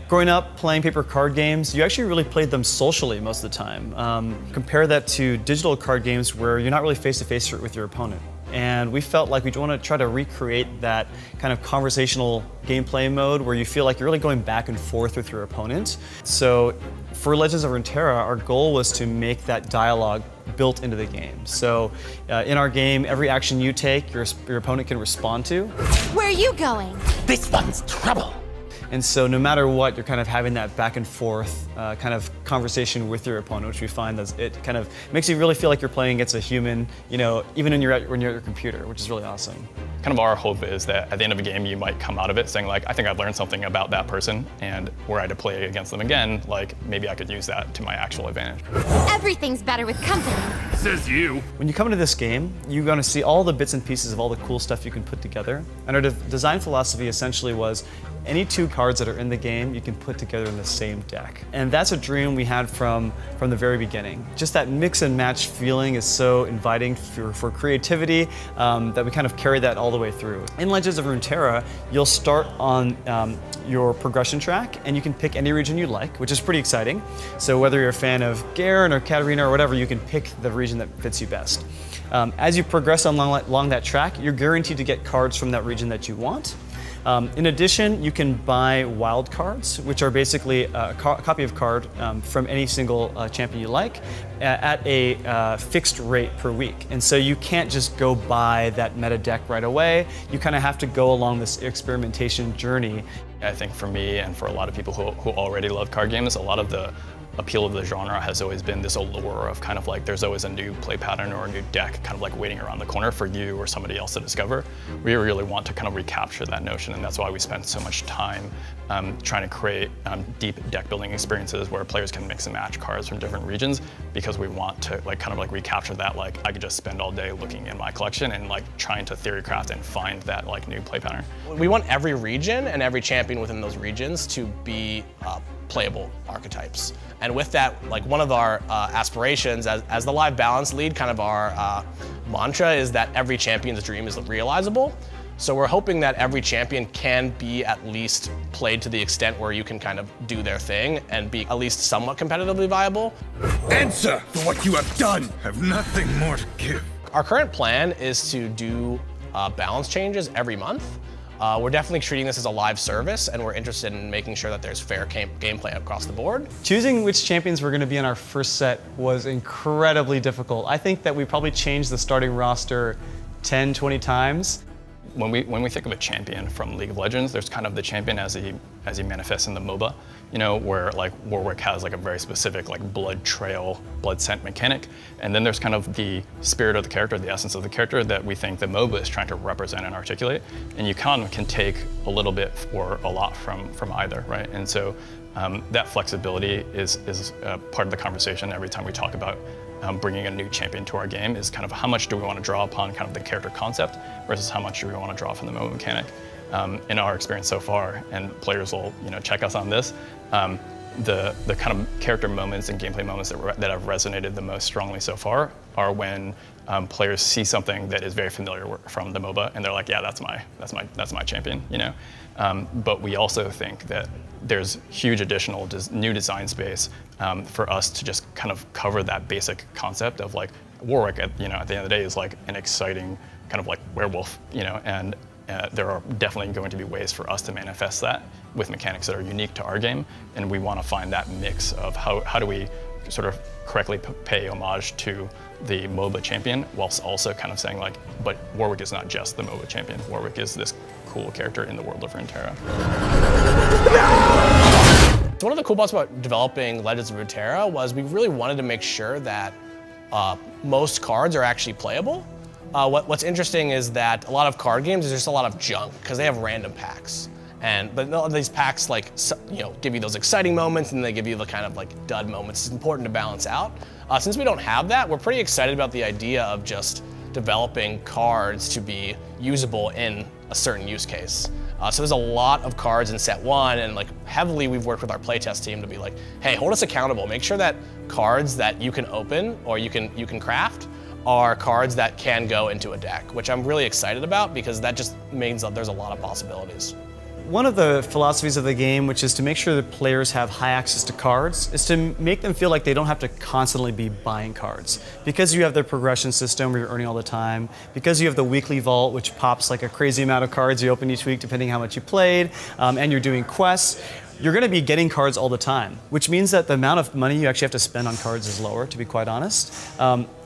Growing up playing paper card games, you actually really played them socially most of the time. Compare that to digital card games where you're not really face-to-face with your opponent. And we felt like we want to try to recreate that kind of conversational gameplay mode where you feel like you're really going back and forth with your opponent. So for Legends of Runeterra, our goal was to make that dialogue built into the game. So in our game, every action you take, your opponent can respond to. Where are you going? This one's trouble. And so no matter what, you're kind of having that back and forth kind of conversation with your opponent, which we find that it kind of makes you really feel like you're playing against a human, you know, even when you're at your computer, which is really awesome. Kind of our hope is that at the end of a game, you might come out of it saying like, I think I've learned something about that person, and were I to play against them again, like maybe I could use that to my actual advantage. Everything's better with company. Says you. When you come into this game, you're going to see all the bits and pieces of all the cool stuff you can put together. And our design philosophy essentially was any two cards that are in the game, you can put together in the same deck. And that's a dream we had from the very beginning. Just that mix and match feeling is so inviting for creativity that we kind of carry that all the way through. In Legends of Runeterra, you'll start on your progression track, and you can pick any region you like, which is pretty exciting. So whether you're a fan of Garen or Katarina or whatever, you can pick the region that fits you best. As you progress along that track, you're guaranteed to get cards from that region that you want. In addition, you can buy wild cards, which are basically a copy of card from any single champion you like at a fixed rate per week. And so you can't just go buy that meta deck right away. You kind of have to go along this experimentation journey. I think for me and for a lot of people who already love card games, a lot of the appeal of the genre has always been this allure of kind of like there's always a new play pattern or a new deck kind of like waiting around the corner for you or somebody else to discover. We really want to kind of recapture that notion, and that's why we spend so much time trying to create deep deck building experiences where players can mix and match cards from different regions, because we want to like kind of like recapture that, like I could just spend all day looking in my collection and like trying to theory craft and find that like new play pattern. We want every region and every champion within those regions to be playable archetypes. And with that, like one of our aspirations as the live balance lead, kind of our mantra is that every champion's dream is realizable. So we're hoping that every champion can be at least played to the extent where you can kind of do their thing and be at least somewhat competitively viable. Answer for what you have done. Have nothing more to give. Our current plan is to do balance changes every month. We're definitely treating this as a live service, and we're interested in making sure that there's fair gameplay across the board. Choosing which champions were going to be in our first set was incredibly difficult. I think that we probably changed the starting roster 10, 20 times. When we think of a champion from League of Legends, there's kind of the champion as he manifests in the MOBA, you know, where like Warwick has like a very specific like blood trail, blood scent mechanic, and then there's kind of the spirit of the character, the essence of the character that we think the MOBA is trying to represent and articulate, and you kind of can take a little bit or a lot from either, right? And so that flexibility is part of the conversation every time we talk about bringing a new champion to our game, is kind of how much do we want to draw upon kind of the character concept versus how much do we want to draw from the MOBA mechanic. In our experience so far, and players will check us on this, the kind of character moments and gameplay moments that have resonated the most strongly so far are when players see something that is very familiar from the MOBA, and they're like, yeah, that's my champion, you know. But we also think that there's huge additional new design space for us to just kind of cover that basic concept of like Warwick at the end of the day is like an exciting kind of like werewolf, you know, and there are definitely going to be ways for us to manifest that with mechanics that are unique to our game, and we want to find that mix of how do we sort of correctly pay homage to the MOBA champion whilst also kind of saying like, but Warwick is not just the MOBA champion. Warwick is this cool character in the world of Runeterra. So one of the cool parts about developing Legends of Runeterra was we really wanted to make sure that most cards are actually playable. What's interesting is that a lot of card games is just a lot of junk because they have random packs. But a lot of these packs like, give you those exciting moments and they give you the kind of like dud moments. It's important to balance out. Since we don't have that, we're pretty excited about the idea of just developing cards to be usable in a certain use case. So there's a lot of cards in set one, and like heavily we've worked with our playtest team to be like, hey, hold us accountable. Make sure that cards that you can open or you can craft are cards that can go into a deck, which I'm really excited about because that just means that there's a lot of possibilities. one of the philosophies of the game, which is to make sure that players have high access to cards, is to make them feel like they don't have to constantly be buying cards. Because you have the progression system where you're earning all the time, because you have the weekly vault, which pops like a crazy amount of cards you open each week depending how much you played, and you're doing quests, you're going to be getting cards all the time, which means that the amount of money you actually have to spend on cards is lower, to be quite honest.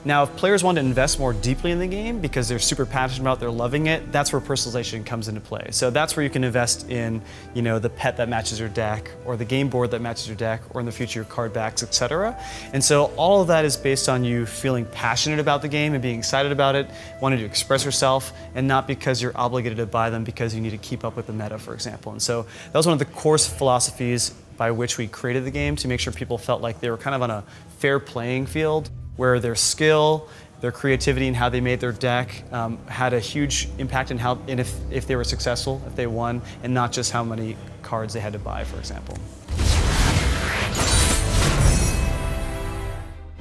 Now, if players want to invest more deeply in the game because they're super passionate about it, they're loving it, that's where personalization comes into play. So that's where you can invest in, the pet that matches your deck, or the game board that matches your deck, or in the future your card backs, etc. And so all of that is based on you feeling passionate about the game and being excited about it, wanting to express yourself, and not because you're obligated to buy them because you need to keep up with the meta, for example. And so that was one of the core philosophies by which we created the game, to make sure people felt like they were kind of on a fair playing field, where their skill, their creativity, and how they made their deck had a huge impact in how, and if they were successful, if they won, and not just how many cards they had to buy, for example.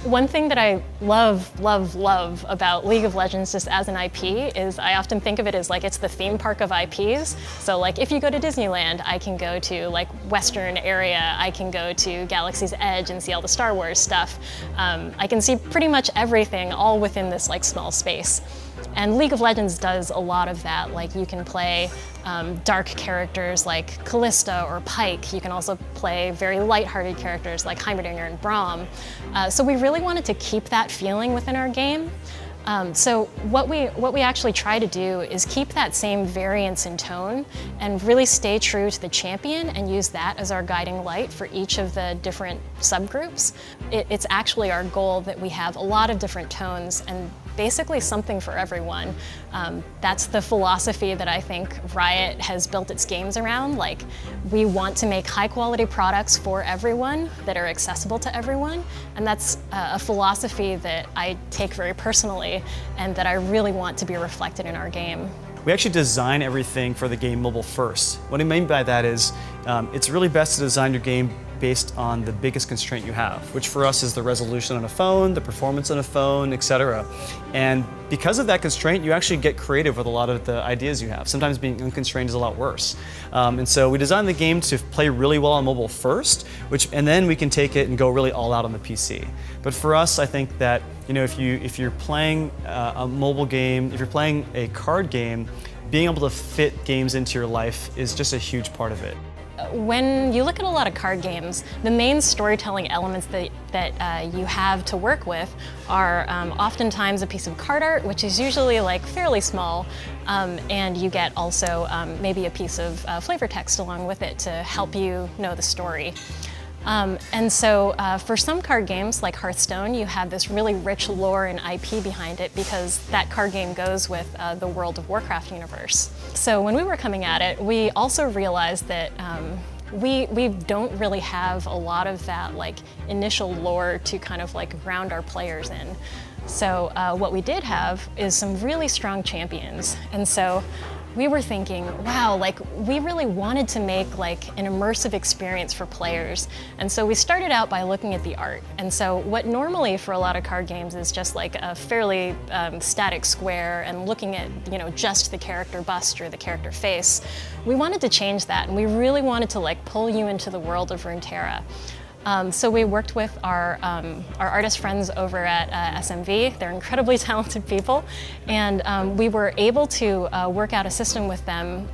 One thing that I love about League of Legends just as an IP is I often think of it as like it's the theme park of IPs. So like if you go to Disneyland, I can go to like Western area, I can go to Galaxy's Edge and see all the Star Wars stuff. I can see pretty much everything all within this like small space. And League of Legends does a lot of that. Like you can play dark characters like Kalista or Pyke. You can also play very lighthearted characters like Heimerdinger and Braum. So we really wanted to keep that feeling within our game. So what we actually try to do is keep that same variance in tone and really stay true to the champion and use that as our guiding light for each of the different subgroups. It's actually our goal that we have a lot of different tones and basically something for everyone. That's the philosophy that I think Riot has built its games around. Like, we want to make high quality products for everyone that are accessible to everyone, and that's a philosophy that I take very personally and that I really want to be reflected in our game. We actually design everything for the game mobile first. What I mean by that is, it's really best to design your game based on the biggest constraint you have, which for us is the resolution on a phone, the performance on a phone, etc. And because of that constraint, you actually get creative with a lot of the ideas you have. Sometimes being unconstrained is a lot worse. And so we designed the game to play really well on mobile first, and then we can take it and go really all out on the PC. But for us, I think that if you're playing a mobile game, if you're playing a card game, being able to fit games into your life is just a huge part of it. When you look at a lot of card games, the main storytelling elements that you have to work with are oftentimes a piece of card art, which is usually like fairly small, and you get also maybe a piece of flavor text along with it to help you know the story. And so for some card games like Hearthstone, you have this really rich lore and IP behind it because that card game goes with the World of Warcraft universe. So when we were coming at it, we also realized that we don't really have a lot of that like initial lore to kind of like ground our players in. So what we did have is some really strong champions. And so we were thinking, wow, like we really wanted to make like an immersive experience for players. And so we started out by looking at the art. And so what normally for a lot of card games is just like a fairly static square and looking at, just the character bust or the character face, we wanted to change that. And we really wanted to like pull you into the world of Runeterra. So we worked with our artist friends over at SMV. They're incredibly talented people, and we were able to work out a system with them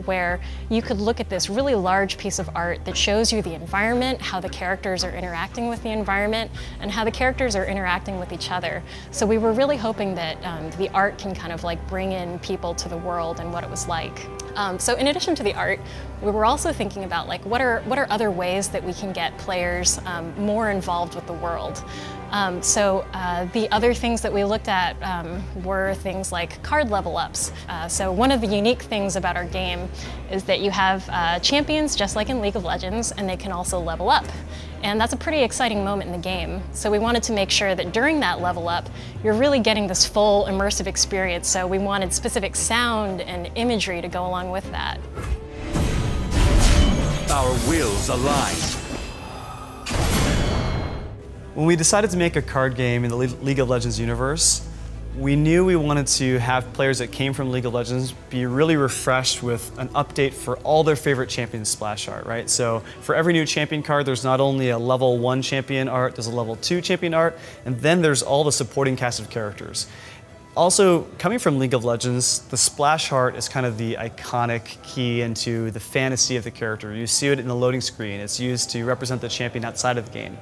where you could look at this really large piece of art that shows you the environment, how the characters are interacting with the environment, and how the characters are interacting with each other. So we were really hoping that the art can kind of like bring in people to the world and what it was like. So in addition to the art, we were also thinking about like what are other ways that we can get players more involved with the world. So the other things that we looked at were things like card level ups. So one of the unique things about our game is that you have champions just like in League of Legends, and they can also level up. And that's a pretty exciting moment in the game. So we wanted to make sure that during that level up, you're really getting this full immersive experience. So we wanted specific sound and imagery to go along with that. Our wills align. When we decided to make a card game in the League of Legends universe, we knew we wanted to have players that came from League of Legends be really refreshed with an update for all their favorite champion splash art, right? So for every new champion card, there's not only a level 1 champion art, there's a level 2 champion art, and then there's all the supporting cast of characters. Also, coming from League of Legends, the splash art is kind of the iconic key into the fantasy of the character. You see it in the loading screen. It's used to represent the champion outside of the game.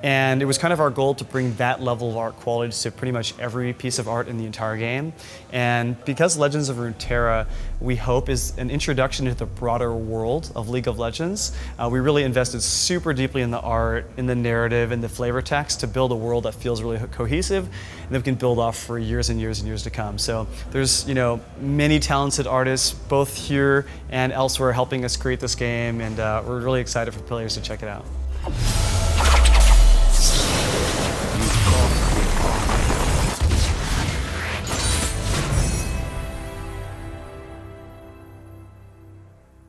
And it was kind of our goal to bring that level of art quality to pretty much every piece of art in the entire game. And because Legends of Runeterra, we hope, is an introduction to the broader world of League of Legends, we really invested super deeply in the art, in the narrative, in the flavor text to build a world that feels really cohesive and that we can build off for years and years and years to come. So there's, many talented artists, both here and elsewhere, helping us create this game, and we're really excited for players to check it out.